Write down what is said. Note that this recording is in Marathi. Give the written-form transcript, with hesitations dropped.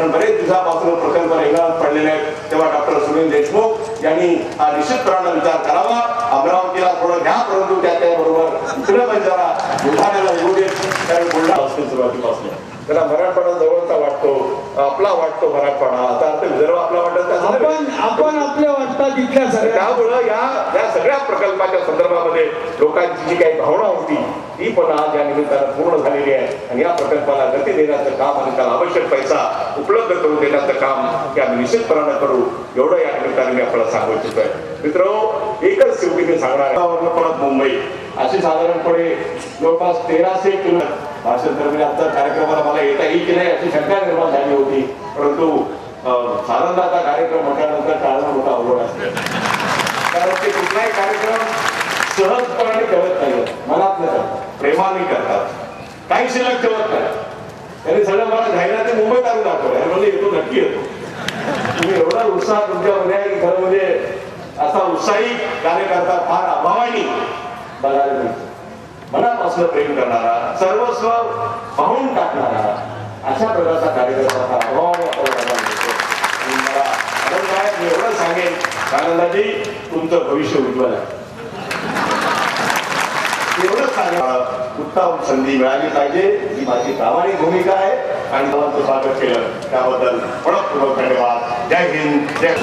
कारण बरेच दिवसापासून प्रकल्प रेंगाळत पडलेले आहेत, तेव्हा डॉक्टर सुनील देशमुख यांनी हा निश्चितपणाने विचार करावा. अमरावतीला थोडं घ्या, परंतु त्याच्याबरोबर दुसऱ्या पंचाला बुलढाण्याला येऊ देत. कारण बुलढाणा सुरुवातीपासून त्याला मराठवाडा जवळचा वाटतो, आपला वाटतो मराठवाडा. आता अर्थ विदर्भ आपला वाटत आपण आपल्या वाटतात इतक्या सगळ्या. त्यामुळं या सगळ्या प्रकल्पाच्या संदर्भामध्ये लोकांची जी काही भावना होती ती पण आज या निमित्तानं पूर्ण झालेली आहे. आणि या प्रकल्पाला गती देण्याचं काम आणि त्याला आवश्यक पैसा उपलब्ध करून देण्याचं काम ते आम्ही निश्चितपणानं करू, एवढं या निमित्ताने मी आपल्याला सांगू इच्छितोय. मित्रांनो, एकच शेवटी मी सांगणार आहे, परत मुंबई अशी साधारणपणे जवळपास 1300 किलोमीटर भाषण तर आता कार्यक्रमाला मला येता येईल की नाही अशी शंका निर्माण झाली होती. परंतु साधारणतः कार्यक्रम म्हटल्यानंतर टाळणं मोठा अवघड असते, कारण ते कुठलाही कार्यक्रम सहजपणाने करत नाही, मनात न करतात, प्रेमाने करतात, काही शिल्लक ठेवत नाही. त्यांनी सगळं मला जाहिराती मुंबईत आणून दाखवलं, म्हणजे येतो नक्की येतो. तुम्ही एवढा उत्साह तुमच्यामध्ये आहे की खरं म्हणजे असा उत्साही कार्यकर्ता फार अभावाने बघायला मिळतो. मनापासून प्रेम करणारा, सर्वस्व वाहून टाकणारा अशा प्रकारचा कार्यकर्ता अभावाने आपल्याला मिळतो. आणि मला आनंद आहे, मी एवढं सांगेन आनंदाजी तुमचं भविष्य उज्ज्वल आहे, एवढंच सांगेन. उत्तम संधी मिळाली पाहिजे ही माझी प्रामाणिक भूमिका आहे. आणि सर्वांचं स्वागत केलं त्याबद्दल मनपूर्वक धन्यवाद. जय हिंद, जय.